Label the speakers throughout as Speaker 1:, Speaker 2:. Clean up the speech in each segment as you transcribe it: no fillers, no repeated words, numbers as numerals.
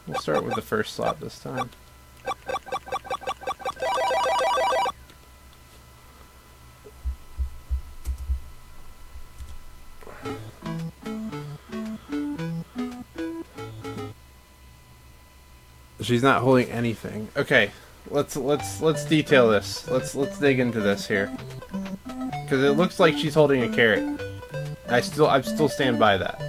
Speaker 1: We'll start with the first slot this time. She's not holding anything. Okay, let's detail this. Let's dig into this here, because it looks like she's holding a carrot. I still stand by that.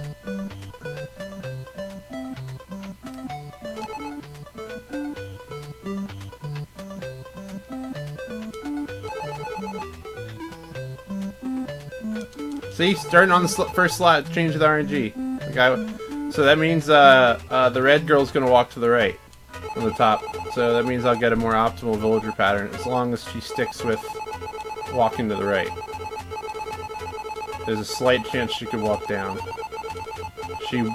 Speaker 1: See, starting on the first slot, change the RNG. So that means the red girl's gonna walk to the right on the top. So that means I'll get a more optimal villager pattern as long as she sticks with walking to the right. There's a slight chance she could walk down. She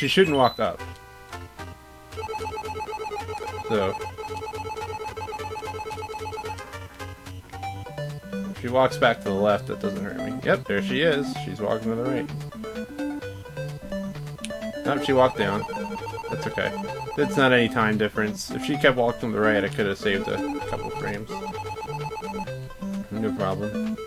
Speaker 1: shouldn't walk up. So if she walks back to the left, that doesn't hurt me. Yep, there she is. She's walking to the right. Nope, she walked down. That's okay. It's not any time difference. If she kept walking to the right, I could have saved a couple frames. No problem.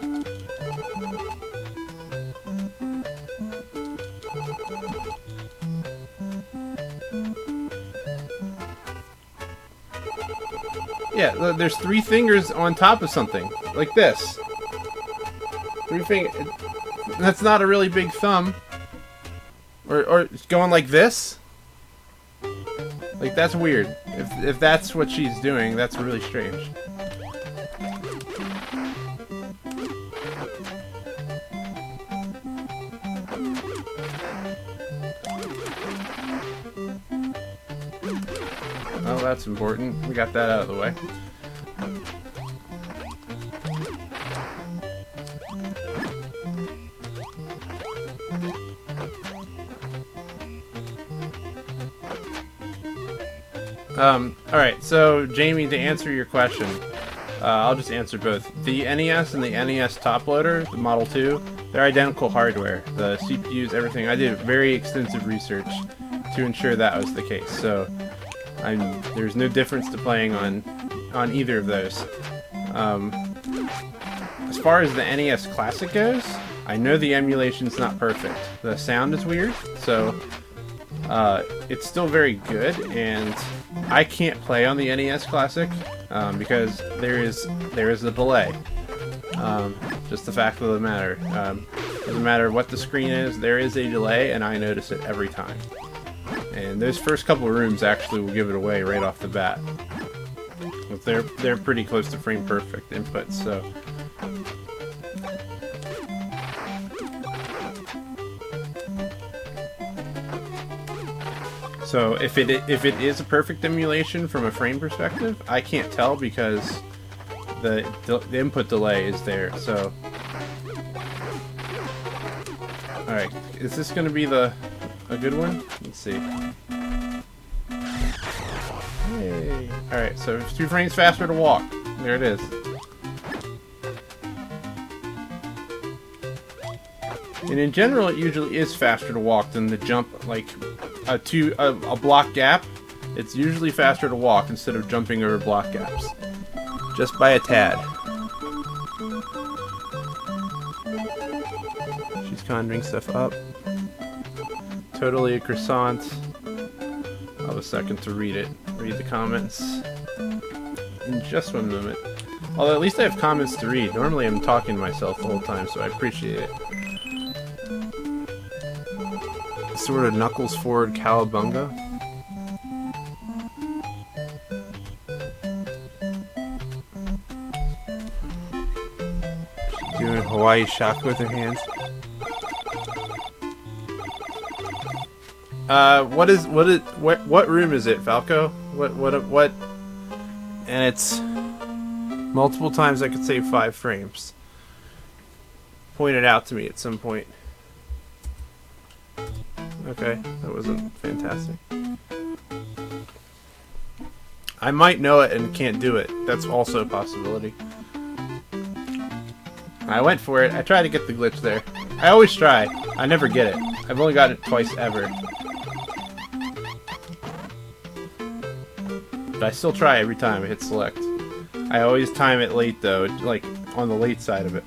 Speaker 1: Yeah, there's 3 fingers on top of something. Like this. 3 fingers. That's not a really big thumb. Or going like this? Like, that's weird. If that's what she's doing, that's really strange. Oh, that's important. We got that out of the way. Alright, so Jamie, to answer your question, I'll just answer both. The NES and the NES top loader, the Model 2, they're identical hardware. The CPUs, everything. I did very extensive research to ensure that was the case. So there's no difference to playing on either of those. As far as the NES Classic goes, I know the emulation's not perfect. The sound is weird, so it's still very good, and I can't play on the NES Classic because there is a delay. Just the fact of the matter. Doesn't matter what the screen is, there is a delay, and I notice it every time. And those first couple of rooms actually will give it away right off the bat. But they're pretty close to frame perfect inputs, so. So if it is a perfect emulation from a frame perspective, I can't tell because the input delay is there. So, all right, is this going to be a good one? Let's see. Yay! All right, so it's 2 frames faster to walk. There it is. And in general, it usually is faster to walk than to jump, like a block gap. It's usually faster to walk instead of jumping over block gaps. Just by a tad. She's conjuring stuff up. Totally a croissant. I'll have a second to read it. Read the comments. In just 1 moment. Although at least I have comments to read. Normally I'm talking to myself the whole time, so I appreciate it. Sort of knuckles forward cowabunga. Doing Hawaii shock with her hands. What room is it, Falco? What? And it's multiple times I could save 5 frames. Point it out to me at some point. Okay, that wasn't fantastic. I might know it and can't do it. That's also a possibility. I went for it. I tried to get the glitch there. I always try. I never get it. I've only gotten it twice ever. But I still try every time I hit select. I always time it late though, like on the late side of it.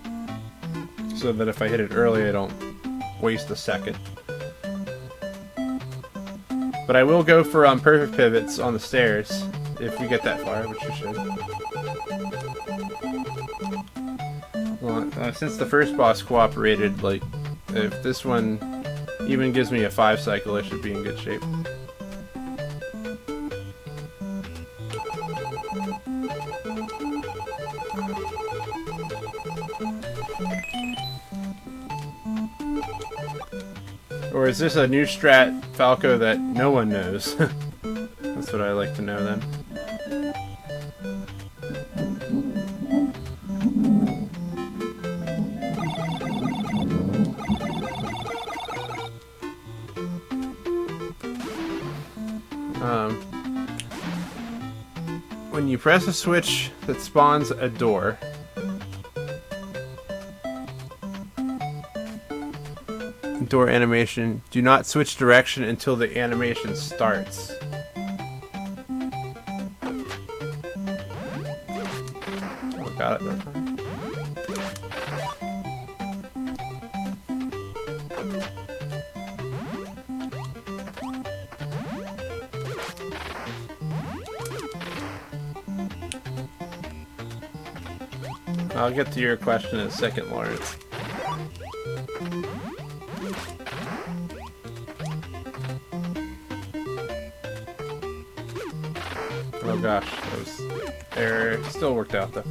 Speaker 1: So that if I hit it early, I don't waste a second. But I will go for perfect pivots on the stairs, if we get that far, which we should. Well, since the first boss cooperated, like, if this one even gives me a 5 cycle, I should be in good shape. Or is this a new strat, Falco, that no one knows? That's what I like to know then. When you press a switch that spawns a door, door animation, do not switch direction until the animation starts. Oh, got it that time. I'll get to your question in a second, Lawrence. Oh gosh, that was error. Still worked out though.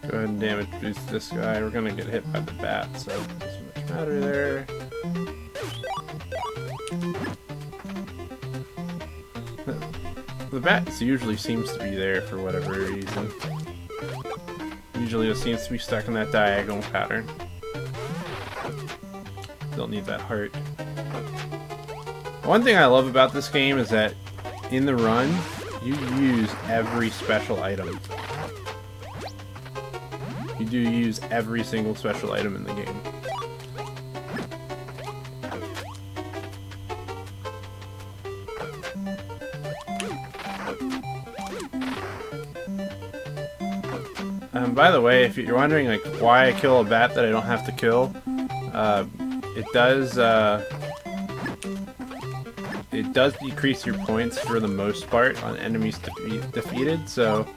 Speaker 1: Go ahead and damage boost this guy. We're gonna get hit by the bat, so it doesn't much matter there. The bat usually seems to be there for whatever reason. Usually it seems to be stuck in that diagonal pattern. Don't need that heart. One thing I love about this game is that in the run, you use every special item. You do use every single special item in the game. By the way, if you're wondering like why I kill a bat that I don't have to kill, it does decrease your points for the most part on enemies defeated. So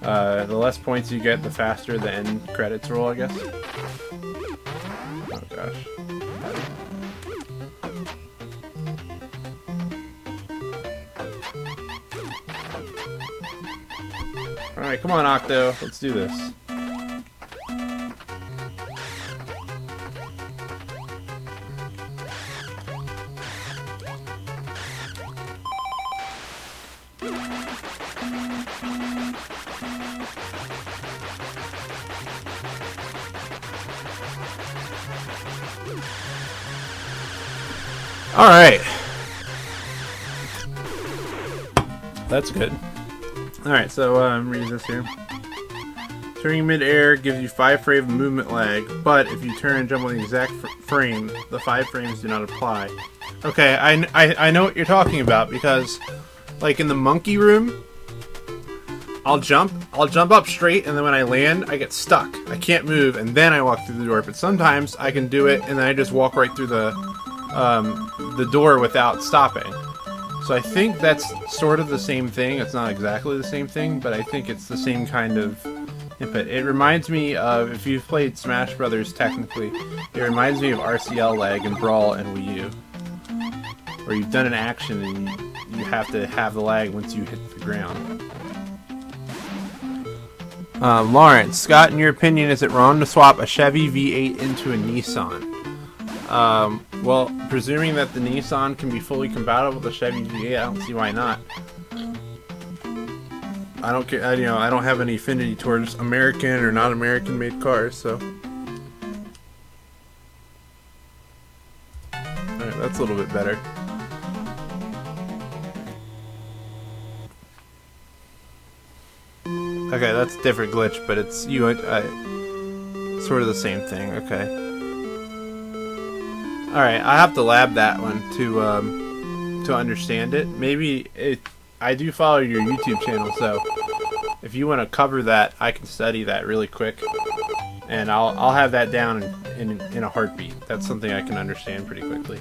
Speaker 1: the less points you get, the faster the end credits roll, I guess. Oh gosh. Alright, come on, Octo. Let's do this. Alright. That's good. Alright, so read this here. Turning mid-air gives you 5 frame movement lag, but if you turn and jump on the exact frame, the 5 frames do not apply. Okay, I know what you're talking about, because, like in the monkey room, I'll jump up straight, and then when I land, I get stuck. I can't move, and then I walk through the door. But sometimes I can do it, and then I just walk right through the door without stopping. So I think that's sort of the same thing. It's not exactly the same thing, but I think it's the same kind of input. It reminds me of, if you've played Smash Brothers technically, it reminds me of RCL lag in Brawl and Wii U. Where you've done an action and you have to have the lag once you hit the ground. Lawrence, Scott, in your opinion, is it wrong to swap a Chevy V8 into a Nissan? Well, presuming that the Nissan can be fully compatible with the Chevy V8, I don't see why not. I don't care, I don't have any affinity towards American or not American made cars, so. a little bit better. Okay, that's a different glitch, but it's sort of the same thing. Okay. All right, I have to lab that one to understand it. Maybe I do follow your YouTube channel, so if you want to cover that, I can study that really quick, and I'll have that down in a heartbeat. That's something I can understand pretty quickly.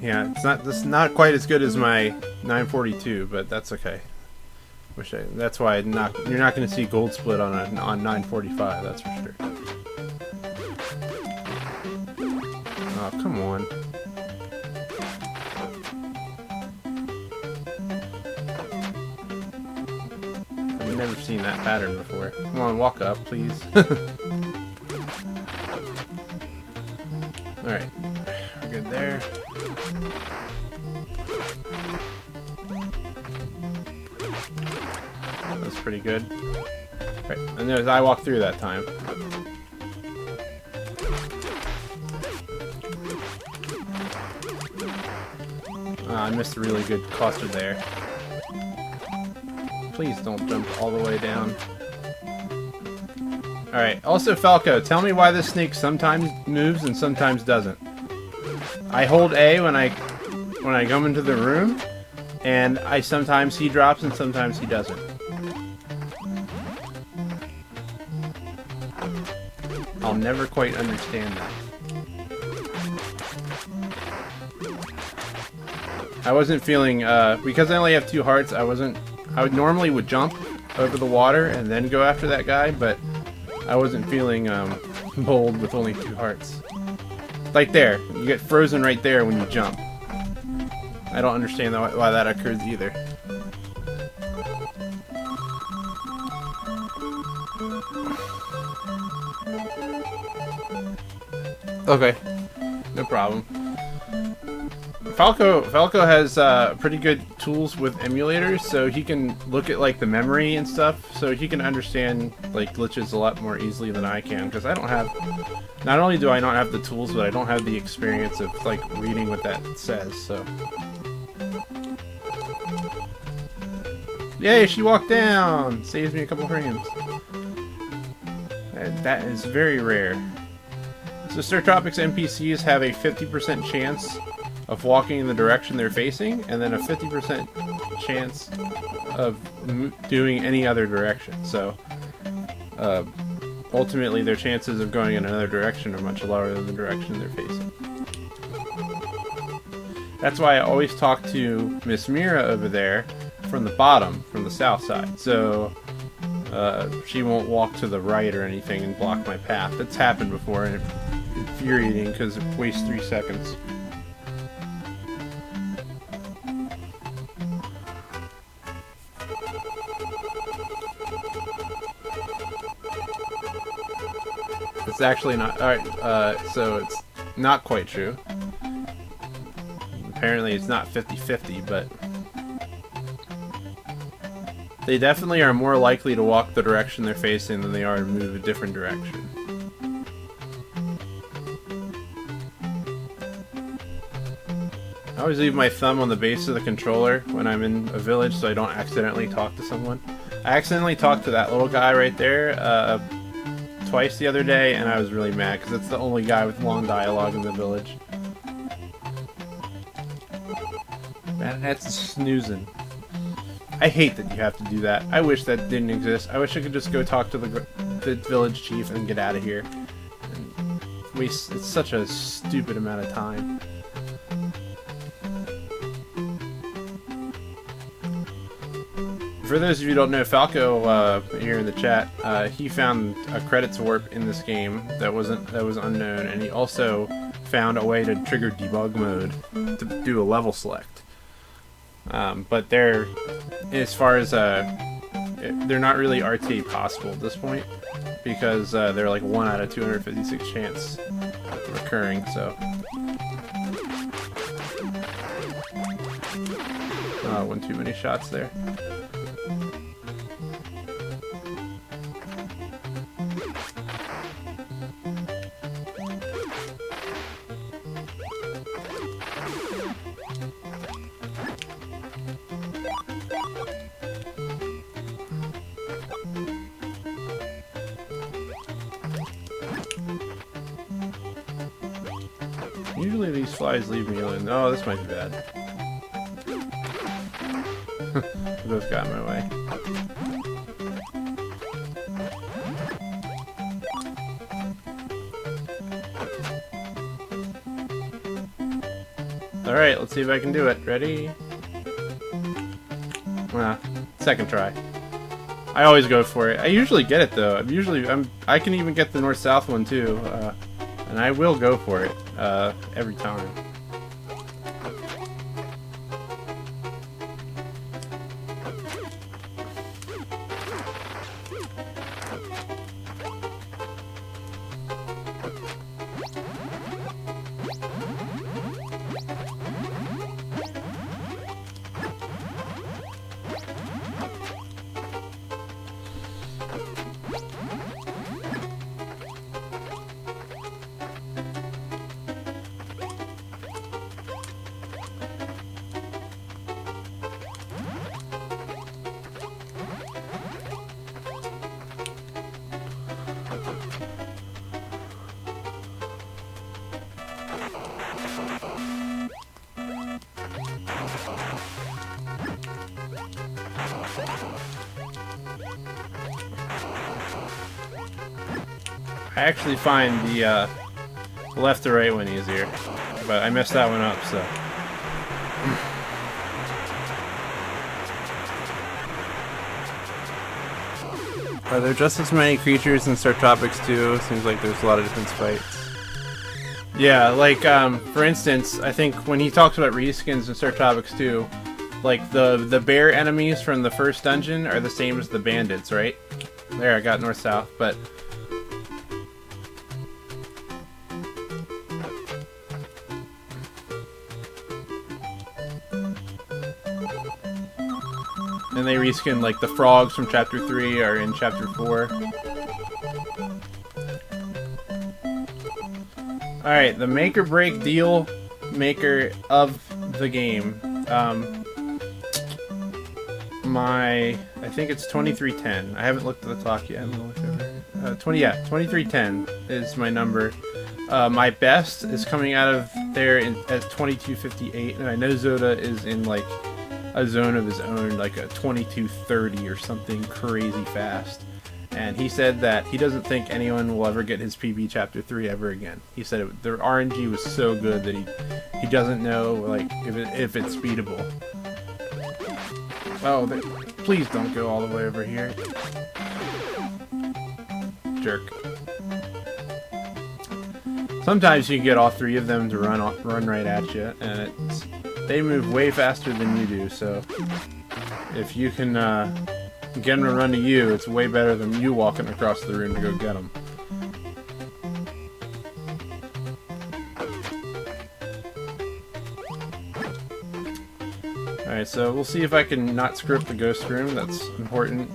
Speaker 1: Yeah, it's not quite as good as my 942, but that's okay. That's why you're not going to see gold split on 945. That's for sure. Oh, come on. I've never seen that pattern before. Come on, walk up, please. Alright. We're good there. That's pretty good. Right, and there's I walked through that time. I missed a really good cluster there. Please don't jump all the way down. Alright, also Falco, tell me why this snake sometimes moves and sometimes doesn't. I hold A when I come into the room, and sometimes he drops and sometimes he doesn't. I'll never quite understand that. I wasn't feeling, because I only have 2 hearts, I would normally jump over the water and then go after that guy, but I wasn't feeling bold with only 2 hearts. Like there, you get frozen right there when you jump. I don't understand why that occurs either. Okay, no problem. Falco has pretty good tools with emulators, so he can look at like the memory and stuff, so he can understand like glitches a lot more easily than I can, because I don't have. Not only do I not have the tools, but I don't have the experience of like reading what that says. So, yay! She walked down. Saves me a couple frames. That is very rare. So Startropics NPCs have a 50% chance of walking in the direction they're facing, and then a 50% chance of doing any other direction. So, ultimately, their chances of going in another direction are much lower than the direction they're facing. That's why I always talk to Miss Mira over there from the bottom, from the south side. So, she won't walk to the right or anything and block my path. That's happened before, and it's infuriating because it wastes 3 seconds. It's actually not. Alright, so it's not quite true. Apparently it's not 50-50, but they definitely are more likely to walk the direction they're facing than they are to move a different direction. I always leave my thumb on the base of the controller when I'm in a village so I don't accidentally talk to someone. I accidentally talked to that little guy right there twice the other day, and I was really mad because it's the only guy with long dialogue in the village. Man, that's snoozing. I hate that you have to do that. I wish that didn't exist. I wish I could just go talk to the village chief and get out of here. And waste. It's such a stupid amount of time. For those of you who don't know, Falco here in the chat, he found a credits warp in this game that was unknown, and he also found a way to trigger debug mode to do a level select. But they're, as far as they're not really RTA possible at this point because they're like 1 out of 256 chance of occurring. So, one too many shots there. Usually these flies leave me alone. Oh, this might be bad. Those got in my way. Alright, let's see if I can do it. Ready? Second try. I always go for it. I usually get it though. I can even get the north-south one too. And I will go for it every time. I actually find the left to right one easier, but I messed that one up, so. Are there just as many creatures in Startropics 2? Seems like there's a lot of different fights. Yeah, like, for instance, I think when he talks about reskins in Startropics 2, like, the bear enemies from the first dungeon are the same as the bandits, right? There, I got north-south, but... And they reskin, like, the frogs from Chapter 3 are in Chapter 4. Alright, the make or break deal maker of the game. I think it's 2310. I haven't looked at the clock yet. I'm gonna look over. 2310 is my number. My best is coming out of there at 2258, and I know Zoda is in, like, a zone of his own, like a 2230 or something crazy fast. And he said that he doesn't think anyone will ever get his PB Chapter 3 ever again. He said their RNG was so good that he doesn't know, like, if it's beatable. Oh, please don't go all the way over here. Jerk. Sometimes you can get all three of them to run right at you, and they move way faster than you do, so if you can get them to run to you, it's way better than you walking across the room to go get them. Alright, so we'll see if I can not screw up the ghost room. That's important.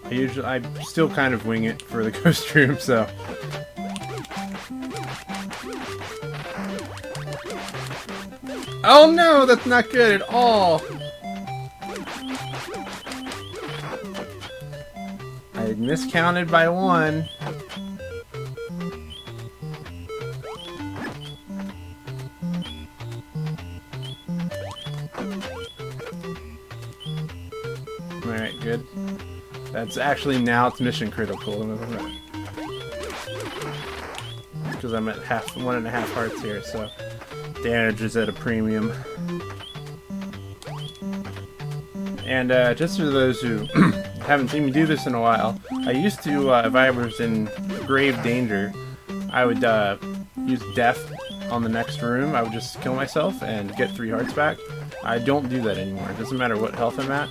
Speaker 1: I still kind of wing it for the ghost room, so... Oh no, that's not good at all! I miscounted by one. Alright, good. That's actually now it's mission critical. Because I'm at 1.5 hearts here, so damage is at a premium. And just for those who haven't seen me do this in a while, I used to, if I was in grave danger, I would use death on the next room. I would just kill myself and get 3 hearts back. I don't do that anymore. It doesn't matter what health I'm at.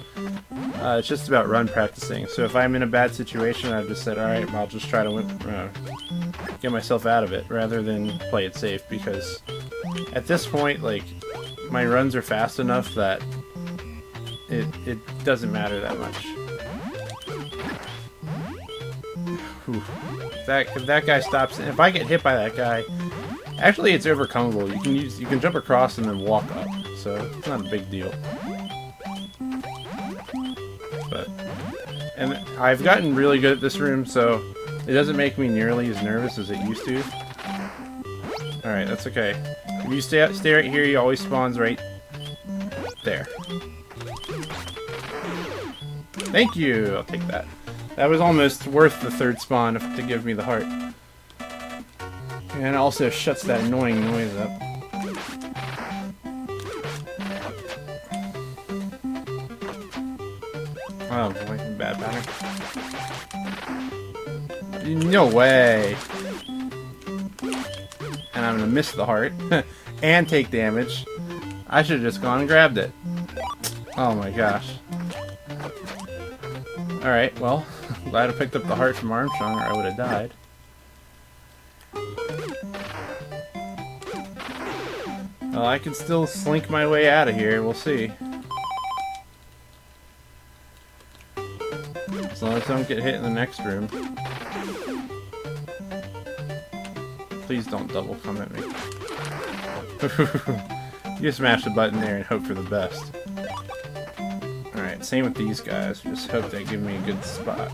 Speaker 1: It's just about run practicing. So if I'm in a bad situation, I've just said, alright, I'll just try to get myself out of it rather than play it safe, because at this point, like, my runs are fast enough that it doesn't matter that much. Whew. If that guy stops, if I get hit by that guy, actually it's overcomable. You can jump across and then walk up, so it's not a big deal. And I've gotten really good at this room, so it doesn't make me nearly as nervous as it used to. Alright, that's okay. If you stay right here, he always spawns right there. Thank you! I'll take that. That was almost worth the third spawn to give me the heart. And it also shuts that annoying noise up. Oh boy, bad pattern. No way! And I'm gonna miss the heart. And take damage. I should have just gone and grabbed it. Oh my gosh. Alright, well, glad I picked up the heart from Armstrong or I would have died. Well, I can still slink my way out of here, we'll see. As long as I don't get hit in the next room. Please don't double come at me. You just smash the button there and hope for the best. Alright, same with these guys. Just hope they give me a good spot.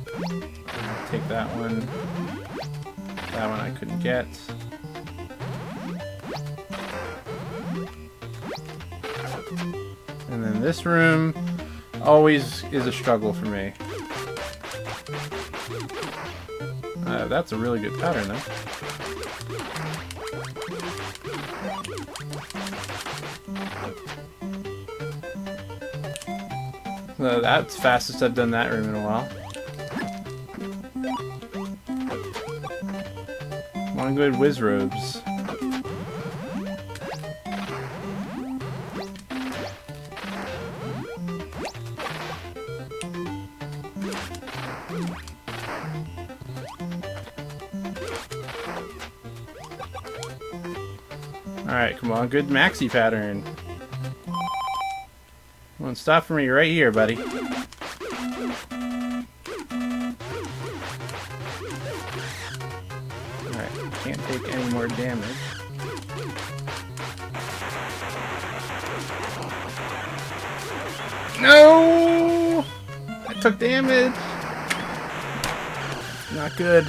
Speaker 1: Take that one. That one I couldn't get. And then this room always is a struggle for me. That's a really good pattern, though. That's the fastest I've done that room in a while. One good whiz robes. Alright, come on, good maxi pattern. Come on, stop for me right here, buddy. Alright, can't take any more damage. No! I took damage! Not good.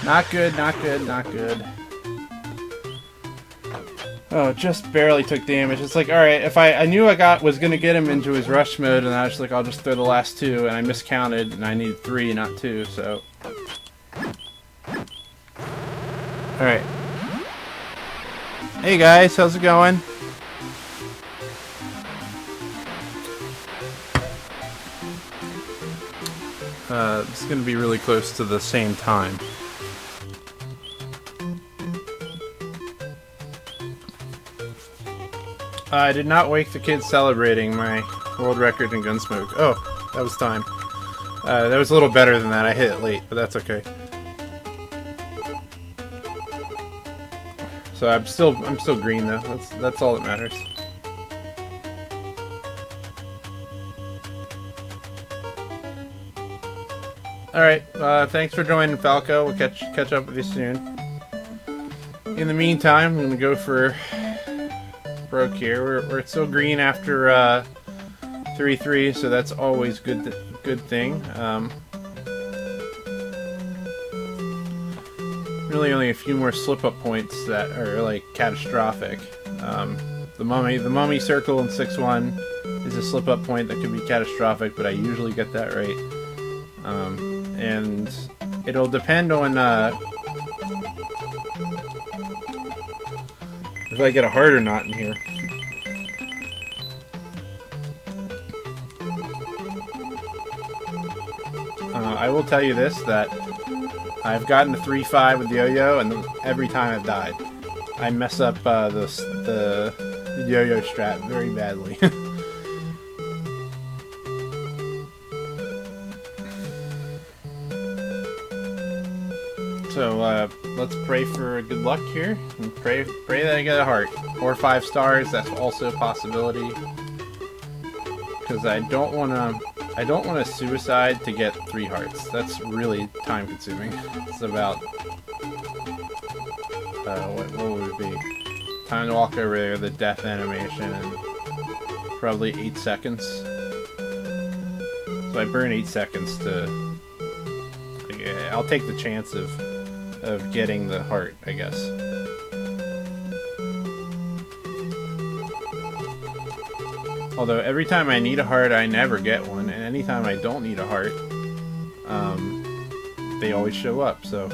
Speaker 1: Not good, not good, not good. Oh, just barely took damage. It's like, alright, if I knew I was gonna get him into his rush mode, and I was like, I'll just throw the last two, and I miscounted, and I needed 3, not 2, so... Alright. Hey guys, how's it going? It's gonna be really close to the same time. I did not wake the kids celebrating my world record in Gunsmoke. Oh, that was time. That was a little better than that. I hit it late, but that's okay. So I'm still green though. That's all that matters. All right. Thanks for joining, Falco. We'll catch up with you soon. In the meantime, I'm gonna go for broke here. We're still green after 3-3, so that's always good thing. Really, only a few more slip-up points that are like catastrophic. The mummy circle in 6-1 is a slip-up point that could be catastrophic, but I usually get that right. And it'll depend on if I get a heart or not in here. I will tell you this, that I've gotten a 3-5 with the yo-yo, and every time I've died. I mess up the yo-yo strat very badly. So let's pray for good luck here, and pray that I get a heart or 5 stars. That's also a possibility, because I don't want to suicide to get 3 hearts. That's really time consuming. It's about what would it be? Time to walk over there, the death animation, and probably 8 seconds. So I burn 8 seconds to. I'll take the chance of getting the heart, I guess. Although every time I need a heart, I never get one, and anytime I don't need a heart, they always show up, so...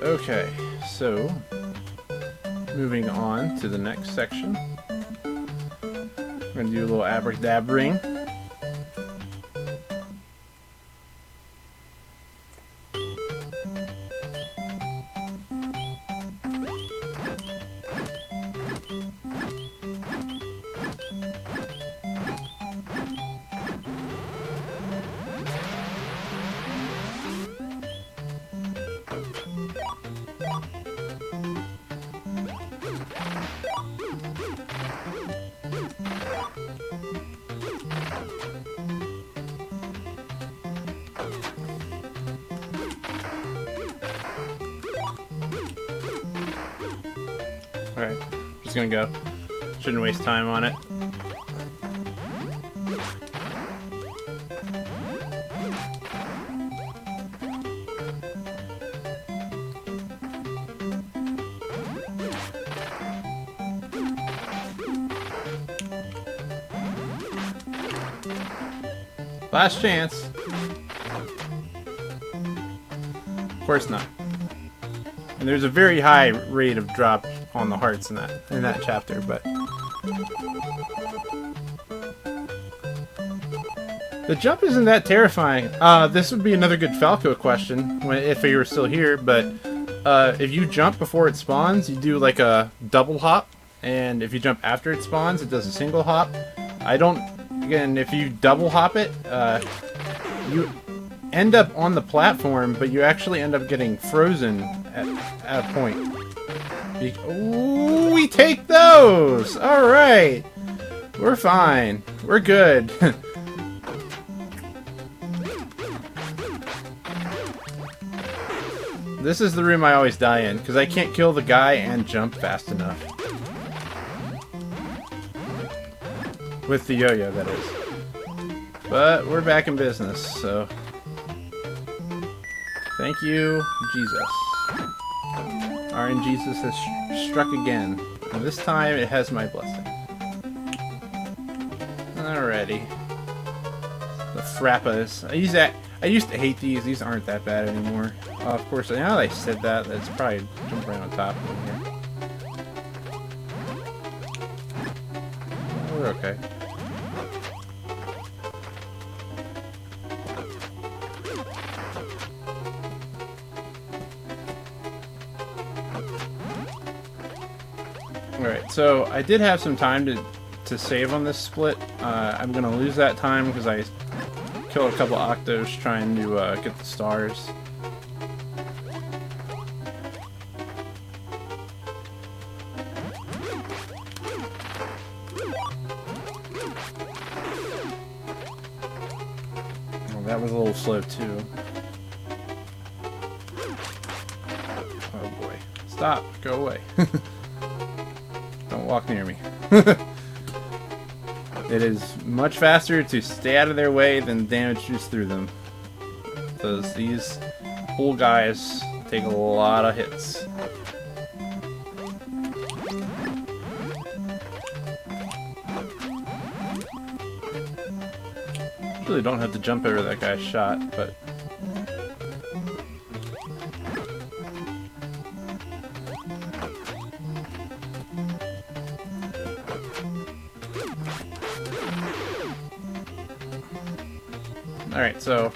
Speaker 1: Okay, so... moving on to the next section. We're gonna do a little abracadabbering. Alright, just gonna go. Shouldn't waste time on it. Last chance. Of course not. And there's a very high rate of drop on the hearts in that chapter, but the jump isn't that terrifying. This would be another good Falco question if he were still here, but if you jump before it spawns, you do like a double hop, and if you jump after it spawns, it does a single hop. Again, if you double hop it, you end up on the platform, but you actually end up getting frozen at a point. Ooh, we take those! Alright! We're fine. We're good. This is the room I always die in, because I can't kill the guy and jump fast enough. With the yo-yo, that is. But we're back in business, so... Thank you, Jesus. RNGesus has struck again. And this time it has my blessing. Alrighty. The Frappas. I used to hate these. These aren't that bad anymore. Of course, now that I said that, that's probably jump right on top of them here. We're okay. Alright, so I did have some time to save on this split. I'm going to lose that time because I killed a couple octos trying to get the stars. Oh, that was a little slow too. Oh boy. Stop. Go away. Don't walk near me. It is much faster to stay out of their way than damage juice through them. Because these bull guys take a lot of hits. Really don't have to jump over that guy's shot, but... Alright, so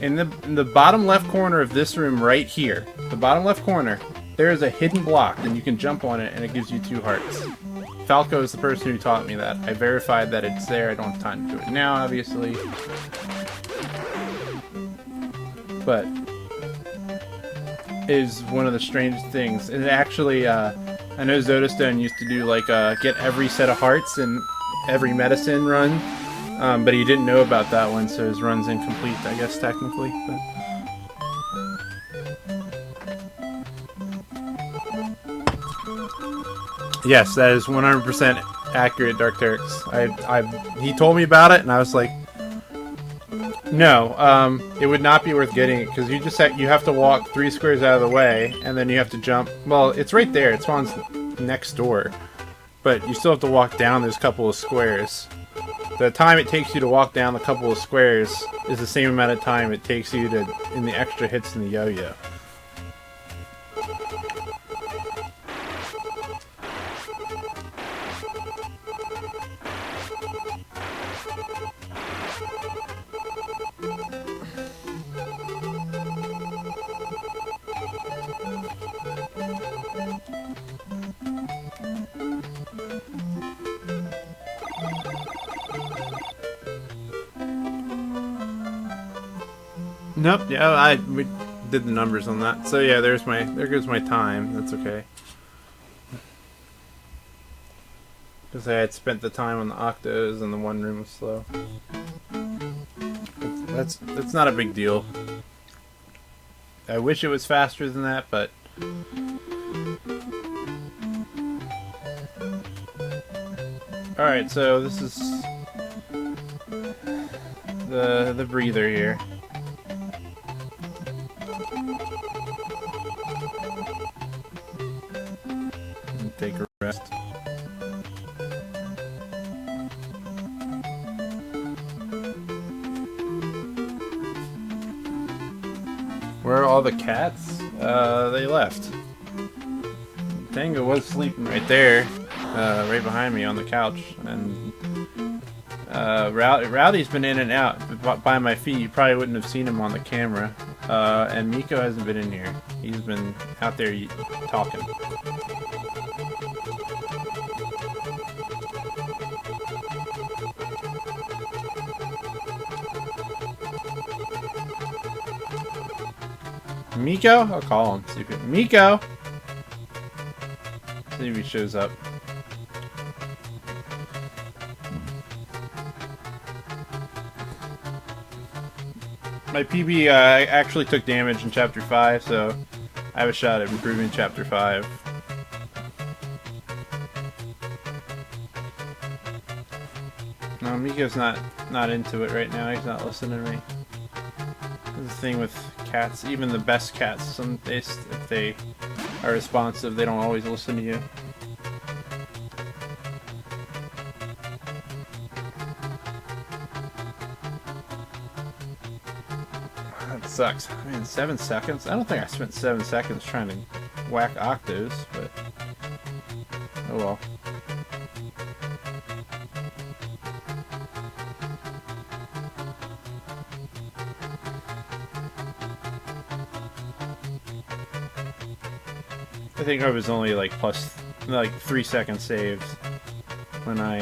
Speaker 1: in the bottom left corner of this room right here, the bottom left corner, there is a hidden block and you can jump on it and it gives you 2 hearts. Falco is the person who taught me that. I verified that it's there. I don't have time to do it now, obviously. But it is one of the strangest things. And actually, I know Zodastone used to do like get every set of hearts in every medicine run. But he didn't know about that one, so his run's incomplete, I guess, technically. But... Yes, that is 100% accurate, Dark Teryx. He told me about it, and I was like, No, it would not be worth getting it because you have to walk 3 squares out of the way, and then you have to jump. Well, it's right there. It spawns next door, but you still have to walk down those couple of squares. The time it takes you to walk down the couple of squares is the same amount of time it takes you to in the extra hits in the yo-yo. Nope. Yeah, we did the numbers on that. So yeah, there goes my time. That's okay. Because I had spent the time on the octos and the one room was slow. That's not a big deal. I wish it was faster than that, but all right. So this is the breather here. Take a rest. Where are all the cats? They left. Tango was sleeping right there, right behind me on the couch, and Rowdy's been in and out by my feet. You probably wouldn't have seen him on the camera. And Miko hasn't been in here. He's been out there talking. Miko? I'll call him. See if Miko! See if he shows up. My PB actually took damage in Chapter 5, so I have a shot at improving Chapter 5. No, Miko's not into it right now. He's not listening to me. That's the thing with cats. Even the best cats, if they are responsive, they don't always listen to you. That sucks. I mean, 7 seconds? I don't think I spent 7 seconds trying to whack octos, but oh well. I think I was only like 3 seconds saved when I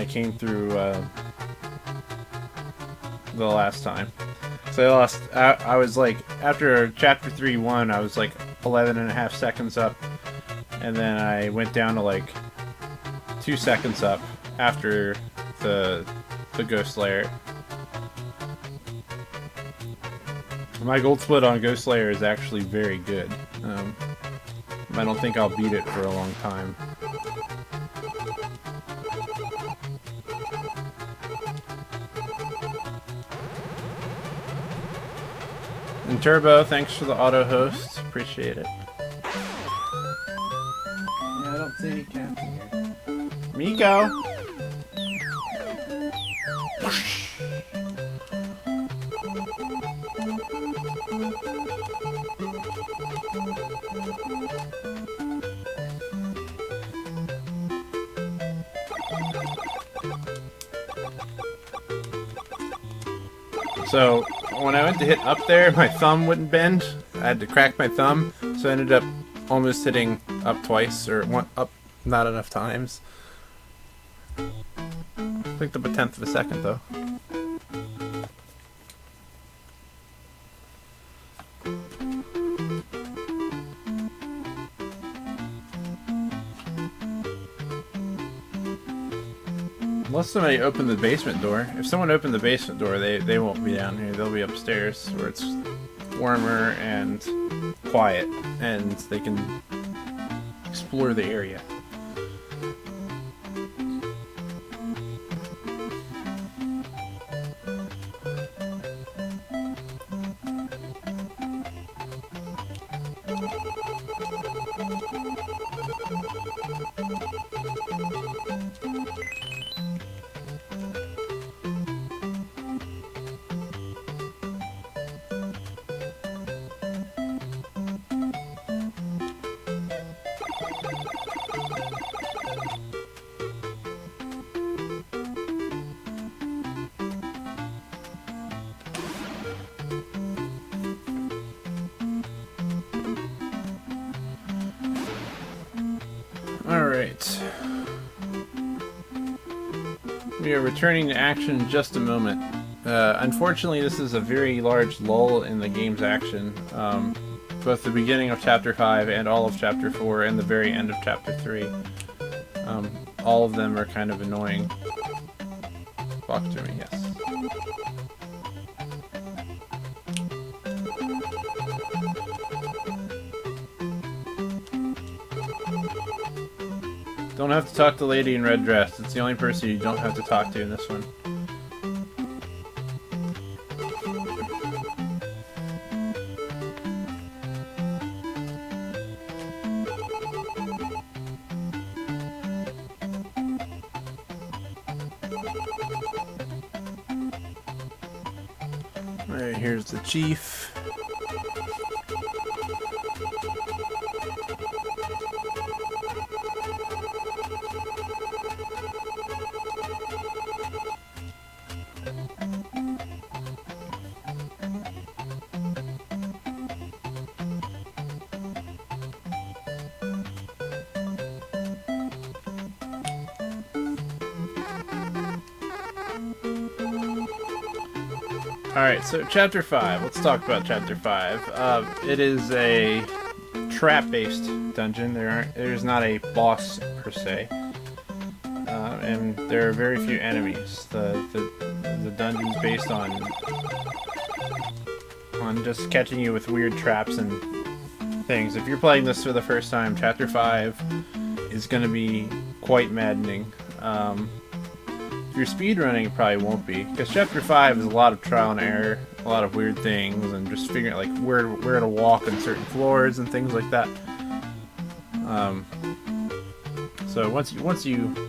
Speaker 1: came through the last time. So I was like, after Chapter 3-1, I was like 11.5 seconds up, and then I went down to like 2 seconds up after the Ghost Lair. My gold split on Ghost Lair is actually very good. I don't think I'll beat it for a long time. And Turbo, thanks for the auto host. Appreciate it. Yeah, I don't see any cats in here. Miko! So, when I went to hit up there, my thumb wouldn't bend. I had to crack my thumb, so I ended up almost hitting up twice, or up not enough times. Picked up a 1/10 of a second, though. Unless somebody opened the basement door. If someone opened the basement door, they won't be down here. They'll be upstairs where it's warmer and quiet, and they can explore the area. Alright. We are returning to action in just a moment. Unfortunately, this is a very large lull in the game's action. Both the beginning of Chapter 5 and all of Chapter 4 and the very end of Chapter 3. All of them are kind of annoying. Walk to me, yes. Don't have to talk to the lady in red dress. It's the only person you don't have to talk to in this one. Alright, here's the chief. Alright, so Chapter 5. Let's talk about Chapter 5. It is a trap-based dungeon. There's not a boss, per se. And there are very few enemies. The dungeon's based on just catching you with weird traps and things. If you're playing this for the first time, Chapter 5 is going to be quite maddening. If you're speedrunning, it probably won't be, because Chapter 5 is a lot of trial and error, a lot of weird things, and just figuring out like where to walk on certain floors and things like that. So once you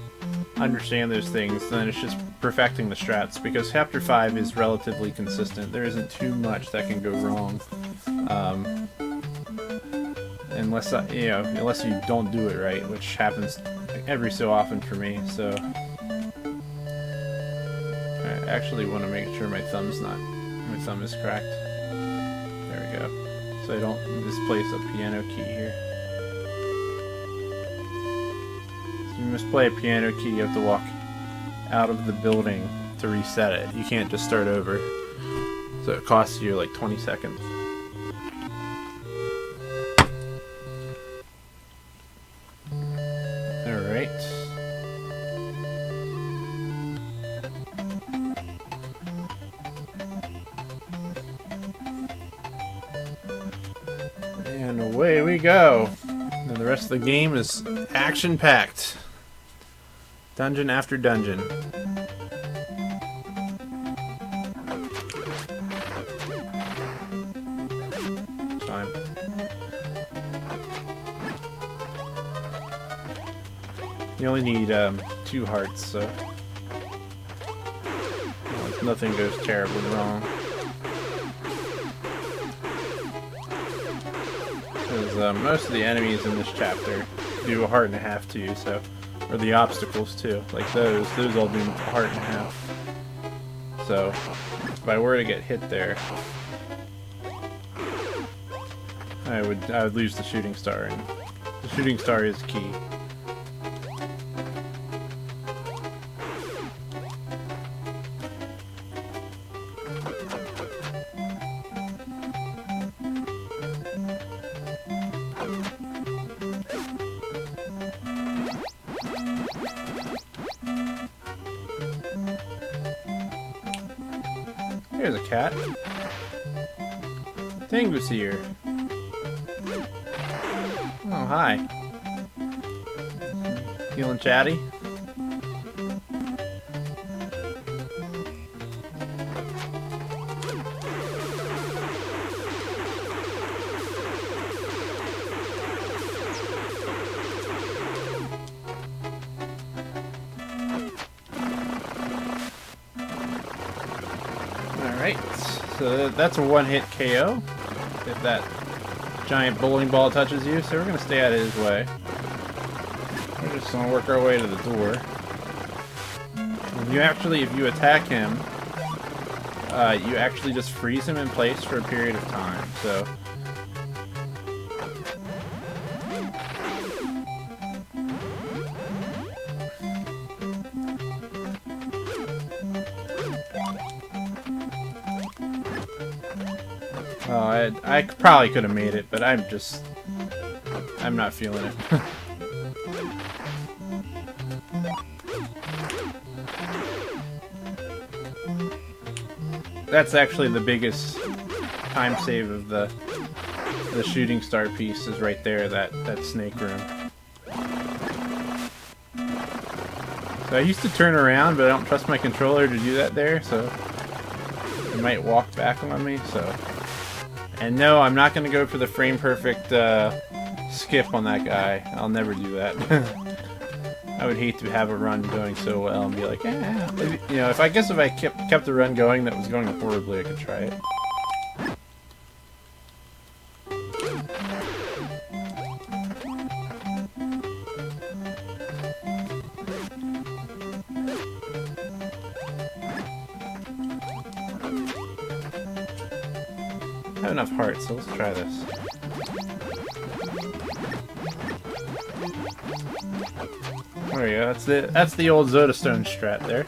Speaker 1: understand those things, then it's just perfecting the strats, because Chapter 5 is relatively consistent. There isn't too much that can go wrong, unless you don't do it right, which happens every so often for me. So I actually want to make sure my thumb is cracked. There we go. So I don't misplace a piano key here. So you misplay a piano key, you have to walk out of the building to reset it. You can't just start over. So it costs you like 20 seconds. Alright. And away we go. And the rest of the game is action-packed. Dungeon after dungeon. Fine. You only need 2 hearts, so nothing goes terribly wrong. Because most of the enemies in this chapter do a heart and a half too, so, or the obstacles too, like those all do a heart and a half. So if I were to get hit there, I would lose the shooting star, and the shooting star is key. Here's a cat. Tengu's here. Oh, hi. Feeling chatty? Alright, so that's a one-hit KO if that giant bowling ball touches you, so we're going to stay out of his way. We're just going to work our way to the door. If you attack him, you actually just freeze him in place for a period of time, so... Oh, I probably could have made it, but I'm not feeling it. That's actually the biggest time save of the shooting star piece is right there, that snake room. So I used to turn around, but I don't trust my controller to do that there, so it might walk back on me, so... And no, I'm not going to go for the frame perfect skip on that guy. I'll never do that. I would hate to have a run going so well and be like, eh. You know, if I kept the run going that was going horribly, I could try it. I have enough hearts, so let's try this. There we go. That's the old Zodastone strat there.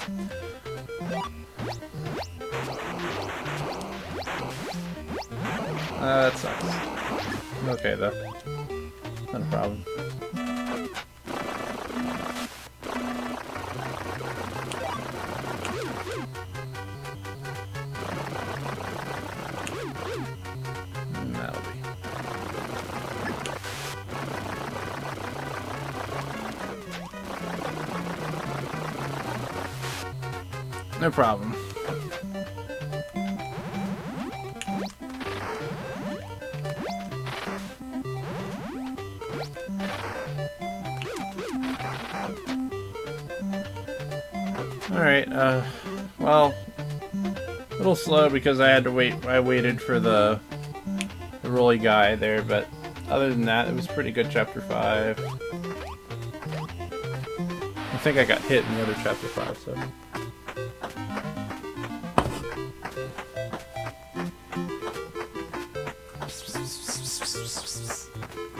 Speaker 1: That sucks. Okay though. Not a problem. No problem. Alright, well, a little slow because I had to wait. I waited for the rolly guy there, but other than that, it was pretty good chapter 5. I think I got hit in the other chapter 5, so...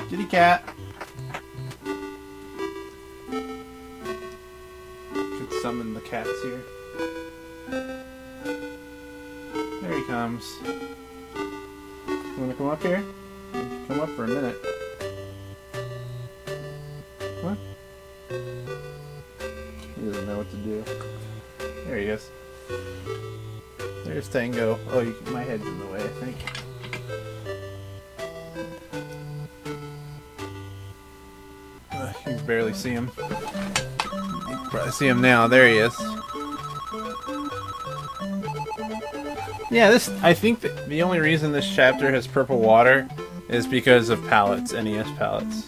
Speaker 1: Kitty cat. Could summon the cats here. There he comes. You wanna come up here? Come up for a minute. What? He doesn't know what to do. There he is. There's Tango. Oh, my head's in the way, I think. You can barely see him. You can probably see him now. There he is. Yeah, I think that the only reason this chapter has purple water is because of palettes, NES palettes.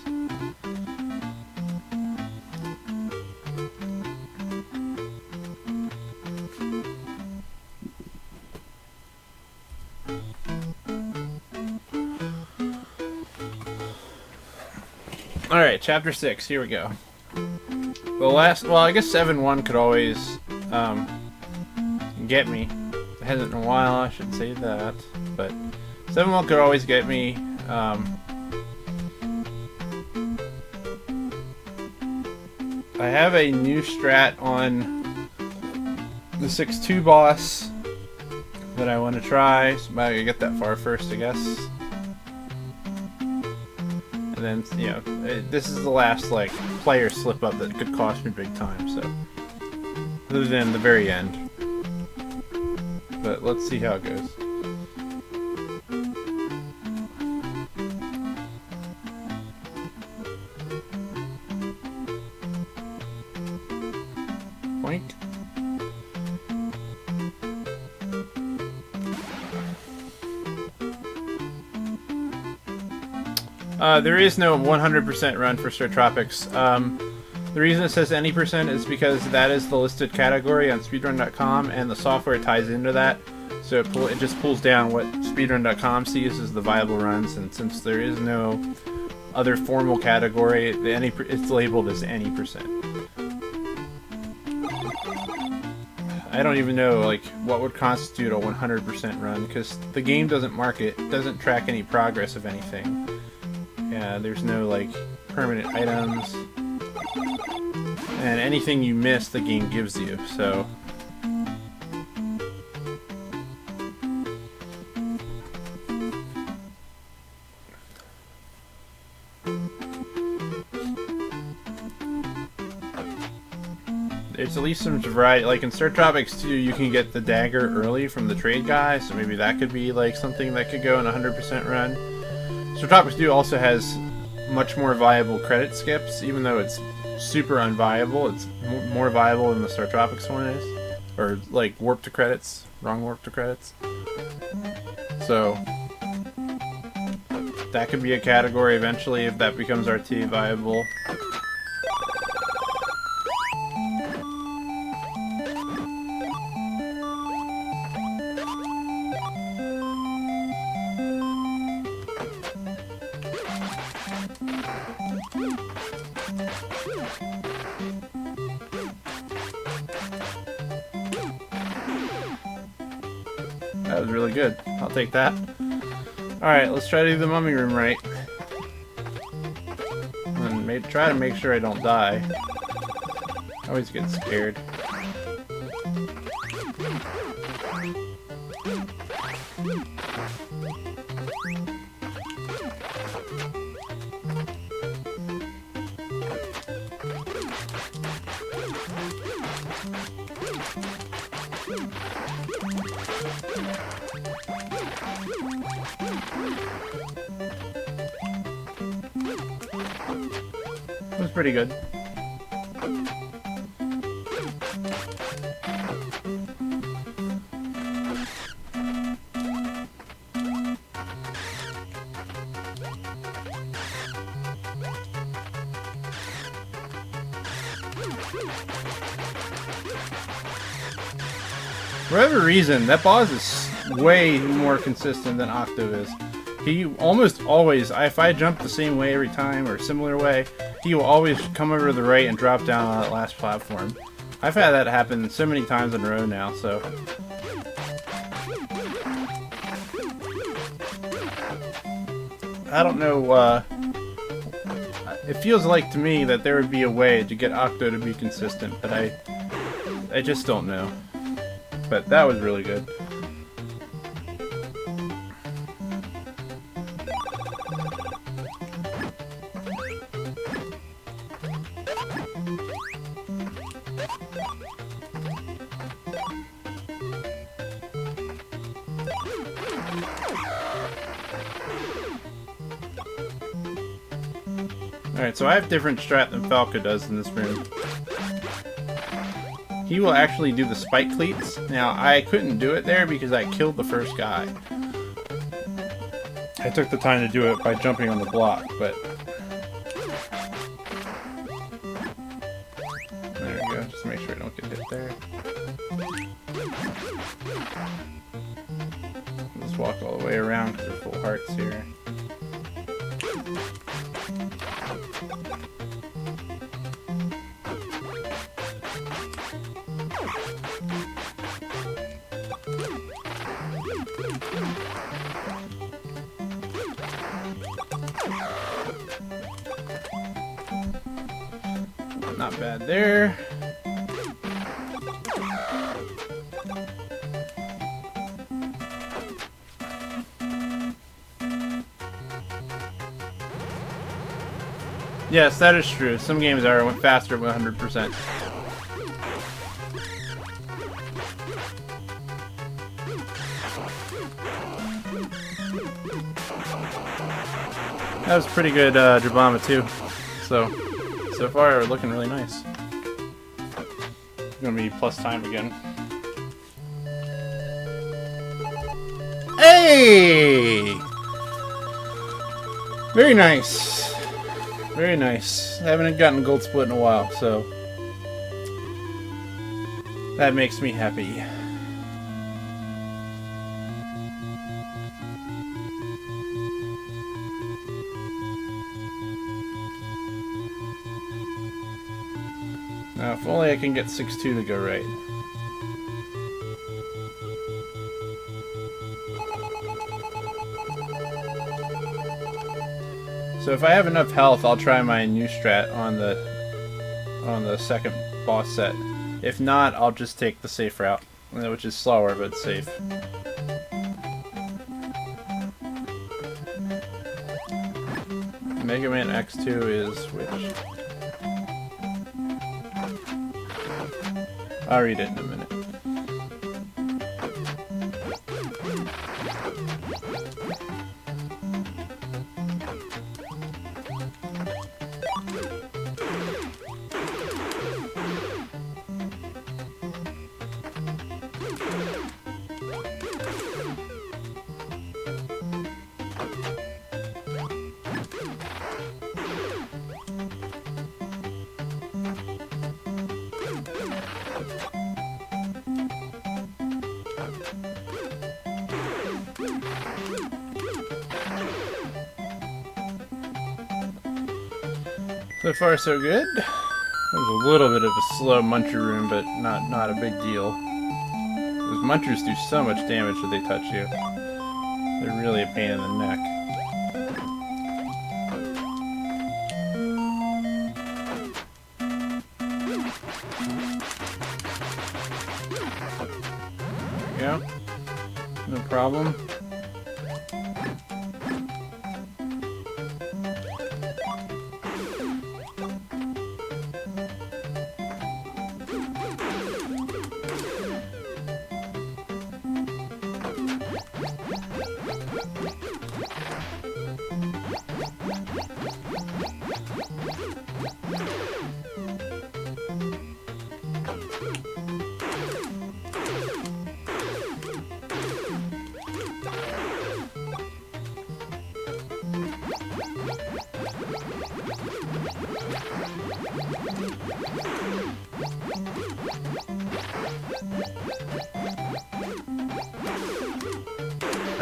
Speaker 1: Alright, chapter 6, here we go. Well, I guess 7-1 could always get me. It hasn't in a while, I should say that. But 7-1 could always get me. I have a new strat on the 6-2 boss that I want to try. So I gotta get that far first, I guess. And then, you know, this is the last, like, player slip-up that could cost me big time, so... Other than the very end. But let's see how it goes. Boink. There is no 100% run for Startropics. The reason it says any percent is because that is the listed category on Speedrun.com, and the software ties into that. So it just pulls down what Speedrun.com sees as the viable runs, and since there is no other formal category, it's labeled as any percent. I don't even know like what would constitute a 100% run, because the game doesn't mark it, doesn't track any progress of anything. Yeah, there's no like permanent items, and anything you miss the game gives you, so it's at least some variety. Like in Startropics 2, you can get the dagger early from the trade guy, so maybe that could be like something that could go in a 100% run. Startropics 2 also has much more viable credit skips, even though it's super unviable. It's more viable than the Startropics one is. Or like warp to credits, wrong warp to credits. So that could be a category eventually if that becomes RT viable. That was really good. I'll take that. Alright, let's try to do the mummy room right. And try to make sure I don't die. I always get scared. It was pretty good. For whatever reason, that boss is way more consistent than Octo is. He almost always, if I jump the same way every time or similar way, he will always come over to the right and drop down on that last platform. I've had that happen so many times in a row now, so... I don't know, it feels like to me that there would be a way to get Octo to be consistent, but I just don't know. But that was really good. Alright, so I have different strat than Falco does in this room. He will actually do the spike cleats. Now, I couldn't do it there because I killed the first guy. I took the time to do it by jumping on the block, but... There we go, just to make sure I don't get hit there. Let's walk all the way around because they're full hearts here. Not bad there. Yes, that is true. Some games are faster 100%. That was pretty good, Drabama too. So far, we're looking really nice. It's gonna be plus time again. Hey! Very nice. Very nice. I haven't gotten gold split in a while, so that makes me happy. Now, if only I can get 6-2 to go right. So if I have enough health, I'll try my new strat on the second boss set. If not, I'll just take the safe route, which is slower but safe. Mega Man X2 is which? I'll read it in a minute. So far, so good. It was a little bit of a slow muncher room, but not a big deal. Those munchers do so much damage when they touch you. They're really a pain in the neck. There we go. No problem.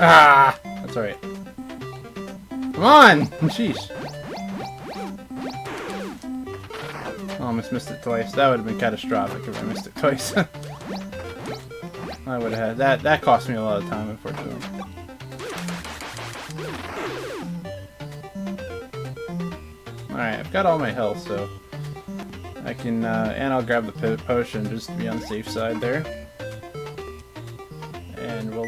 Speaker 1: Ah! That's alright. Come on! Sheesh. Oh, I almost missed it twice. That would have been catastrophic if I missed it twice. I would have had that. That cost me a lot of time, unfortunately. Alright, I've got all my health, so I can, and I'll grab the potion just to be on the safe side there. And we'll,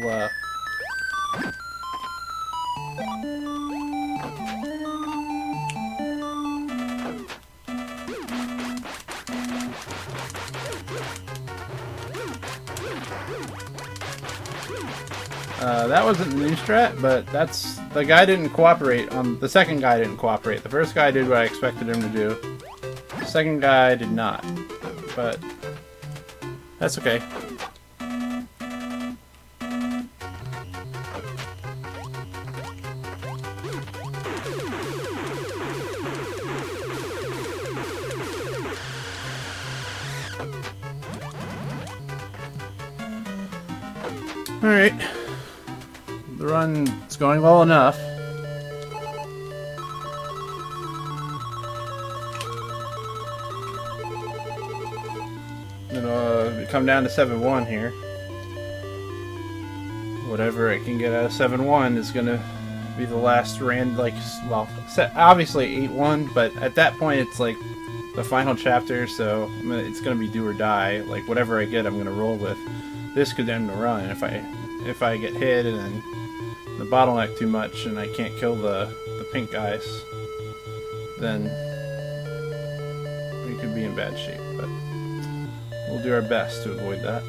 Speaker 1: that wasn't the new strat, but that's... The guy didn't cooperate on... The second guy didn't cooperate. The first guy did what I expected him to do. The second guy did not. But... that's okay. Alright. The run is going well enough. It'll come down to 7-1 here. Whatever I can get out of 7-1 is gonna be the last well, obviously 8-1, but at that point it's like the final chapter, so it's gonna be do or die. Like whatever I get, I'm gonna roll with. This could end the run if I get hit and then the bottleneck too much and I can't kill the pink guys, then we could be in bad shape, but we'll do our best to avoid that.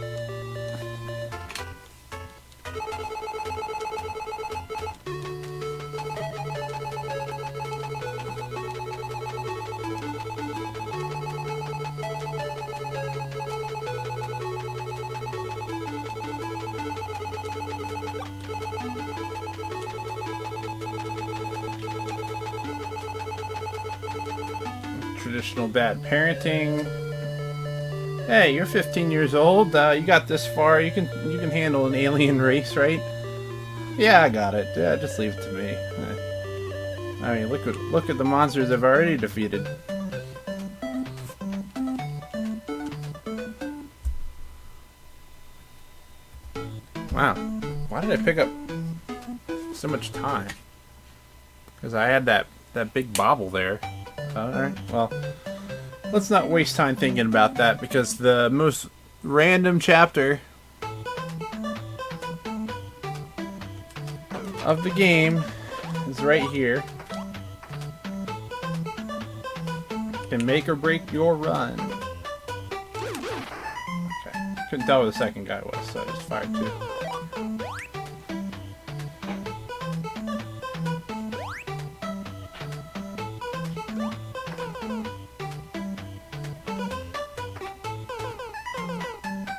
Speaker 1: Traditional bad parenting. Hey, you're 15 years old. You got this far. You can handle an alien race, right? Yeah, I got it. Yeah, just leave it to me. I mean, look at the monsters I've already defeated. Wow, why did I pick up so much time? Because I had that big bobble there. Alright, well, let's not waste time thinking about that, because the most random chapter of the game is right here. Can make or break your run. Couldn't tell where the second guy was, so I just fired two.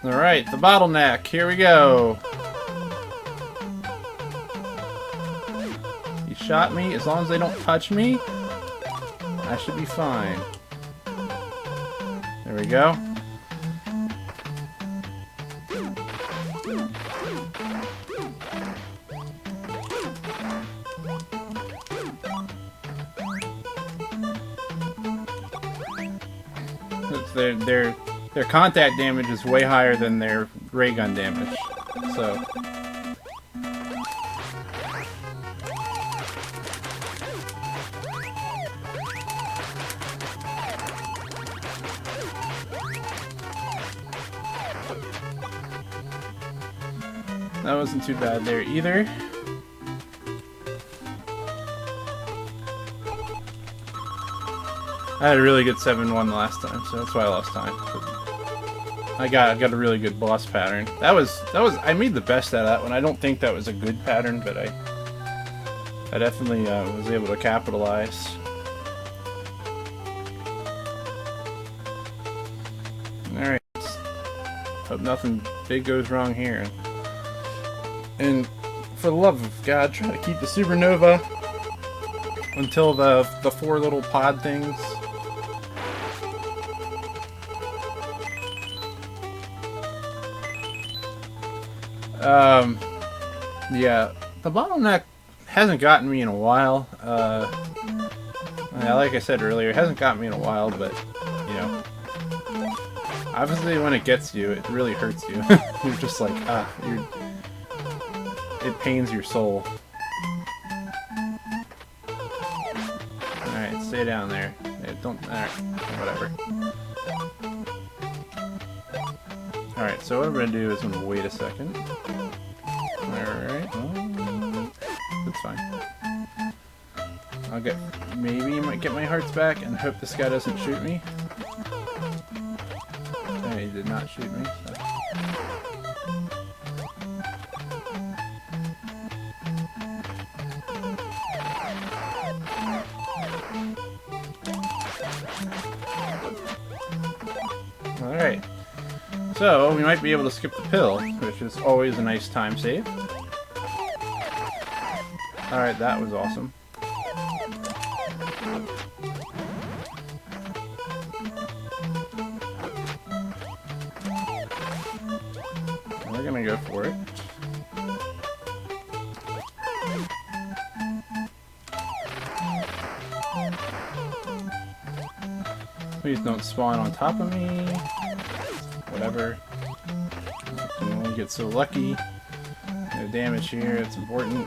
Speaker 1: Alright, the bottleneck. Here we go. He shot me. As long as they don't touch me, I should be fine. There we go. Their contact damage is way higher than their ray gun damage, so that wasn't too bad there either. I had a really good 7-1 last time, so that's why I lost time. But I got a really good boss pattern. That was I made the best out of that one. I don't think that was a good pattern, but I definitely was able to capitalize. All right. Hope nothing big goes wrong here. And for the love of God, try to keep the supernova until the 4 little pod things. Yeah, the bottleneck hasn't gotten me in a while. Yeah, like I said earlier, it hasn't gotten me in a while, but, you know, obviously when it gets you, it really hurts you. You're just like, it pains your soul. Alright, stay down there. Yeah, don't, alright, whatever. Alright, so what I'm going to do is I'm going to wait a second. Alright, well, that's fine. Maybe might get my hearts back and hope this guy doesn't shoot me. Okay, he did not shoot me, so. Alright. So, we might be able to skip the pill, which is always a nice time save. Alright, that was awesome. We're gonna go for it. Please don't spawn on top of me. Whatever. You can only get so lucky. No damage here, it's important.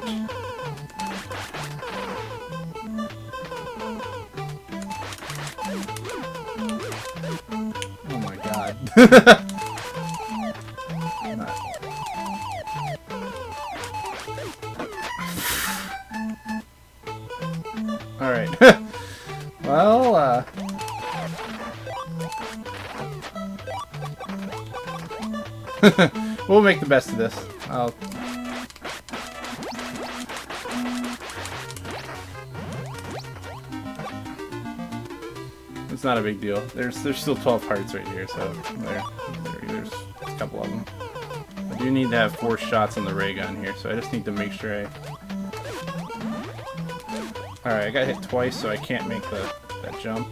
Speaker 1: Oh my god. Alright. Well, we'll make the best of this. It's not a big deal. There's still 12 hearts right here, so there's a couple of them. I do need to have 4 shots on the ray gun here, so I just need to make sure Alright, I got hit twice, so I can't make that jump.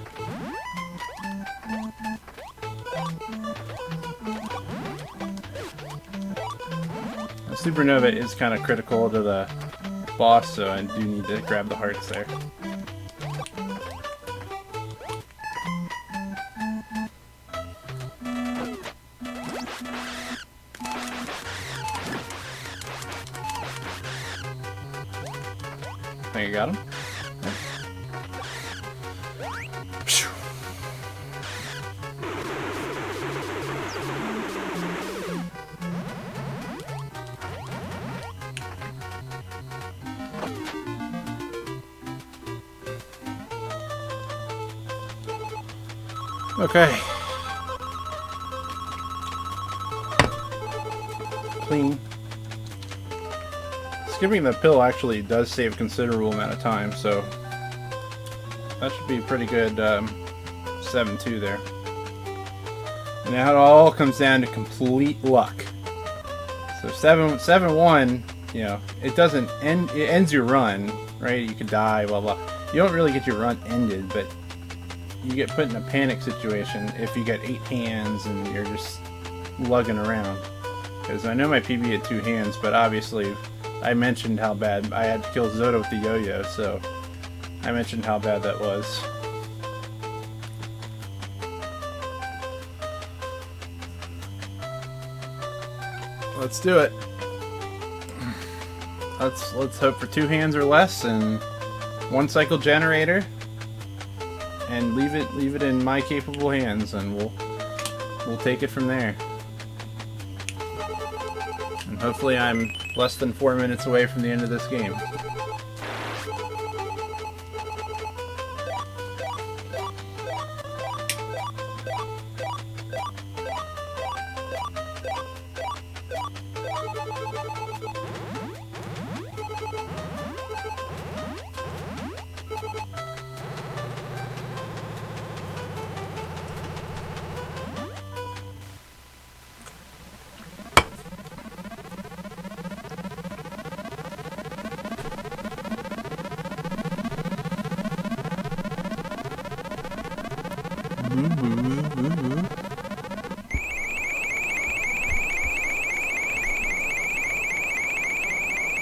Speaker 1: The supernova is kind of critical to the boss, so I do need to grab the hearts there. I think I got him. Okay. clean. Skipping the pill actually does save a considerable amount of time, so that should be pretty good. 7-2 there. And now it all comes down to complete luck. So 7-1, you know, it doesn't end. It ends your run, right? You could die, blah blah. You don't really get your run ended, but you get put in a panic situation if you get 8 hands and you're just lugging around. Because I know my PB had 2 hands, but obviously I mentioned how bad I had to kill Zoda with the yo-yo, so I mentioned how bad that was. Let's do it. Let's hope for 2 hands or less and 1 cycle generator, and leave it in my capable hands, and we'll take it from there. And hopefully I'm less than 4 minutes away from the end of this game.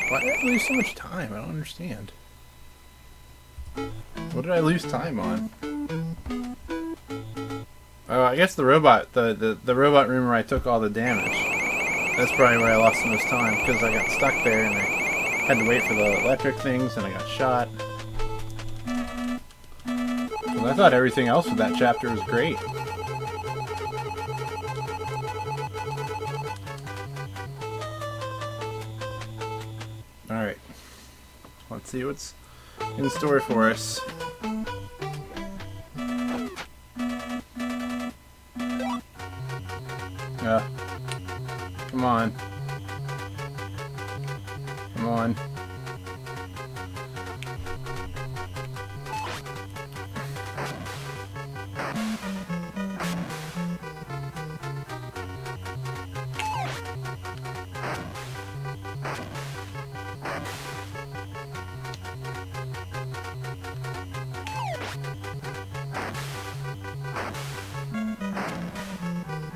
Speaker 1: Why did I lose so much time? I don't understand. What did I lose time on? Oh, I guess the robot, the robot room where I took all the damage. That's probably where I lost the most time, because I got stuck there and I had to wait for the electric things and I got shot. Well, I thought everything else with that chapter was great. Alright. Let's see what's in store for us. Come on. Come on.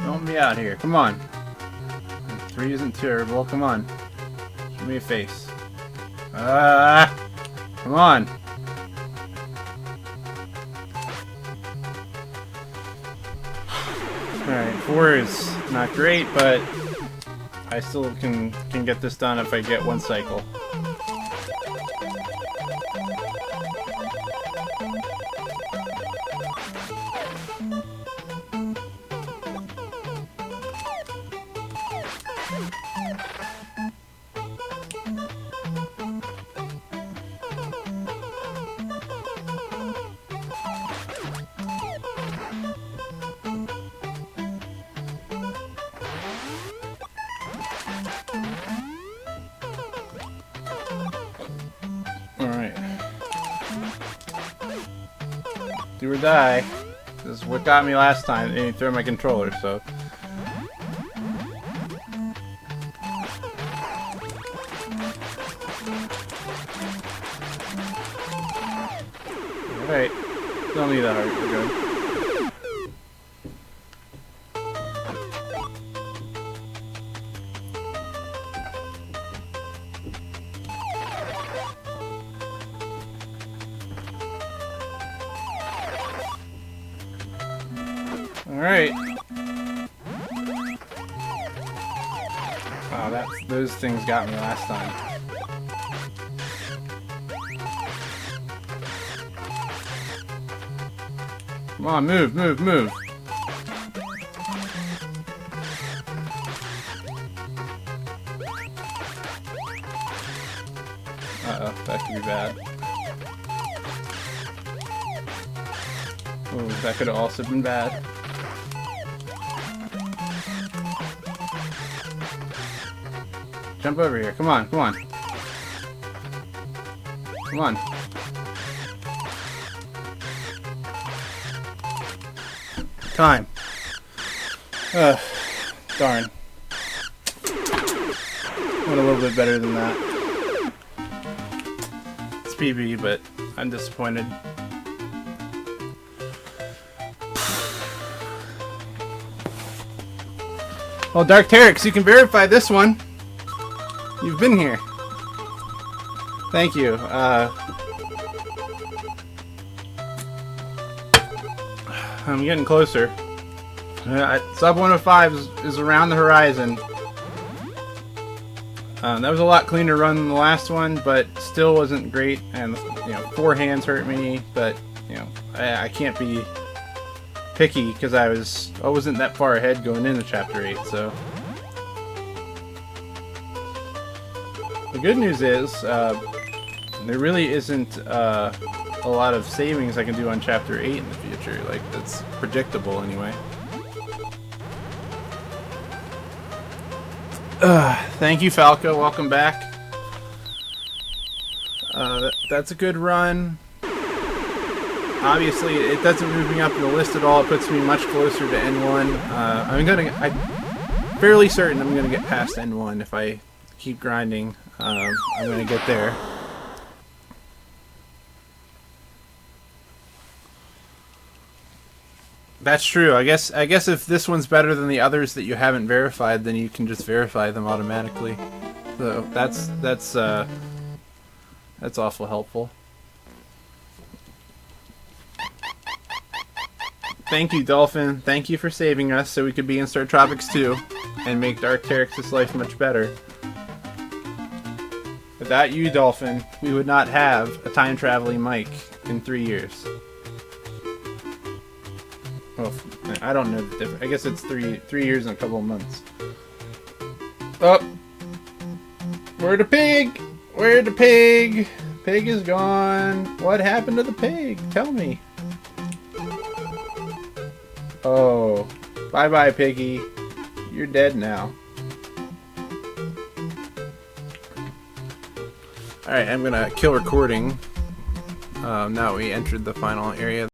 Speaker 1: Don't be out here. Come on. 3 isn't terrible. Come on. Show me a face. Come on. Alright, 4 is not great, but I still can get this done if I get 1 cycle. Alright. Do or die. This is what got me last time. And he threw my controller, so. Alright. Don't need that heart. We're good. Alright. Wow, those things got me last time. Come on, move, move, move. Uh-oh, that could be bad. Oh, that could have also been bad. Jump over here. Come on, come on. Come on. Time. Darn. Went a little bit better than that. It's PB, but I'm disappointed. Well, Dark Terex, you can verify this one. You've been here. Thank you. I'm getting closer. Sub 105 is around the horizon. That was a lot cleaner run than the last one, but still wasn't great. And you know, 4 hands hurt me, but you know, I can't be picky because I wasn't that far ahead going into Chapter 8. So the good news is there really isn't a lot of savings I can do on Chapter 8 in the future. Like, that's predictable anyway. Thank you, Falco. Welcome back. That's a good run. Obviously, it doesn't move me up in the list at all. It puts me much closer to N1. I'm fairly certain I'm gonna get past N1 if I keep grinding. I'm gonna get there. That's true. I guess if this one's better than the others that you haven't verified, then you can just verify them automatically. So that's awful helpful. Thank you, Dolphin. Thank you for saving us so we could be in Startropics 2 and make Dark Terex's life much better. Without you, Dolphin, we would not have a time-traveling Mike in 3 years. Well, I don't know the difference. I guess it's three years and a couple of months. Oh! Where'd the pig? Where'd the pig? Pig is gone. What happened to the pig? Tell me. Oh. Bye-bye, piggy. You're dead now. Alright, I'm gonna kill recording. Now we entered the final area.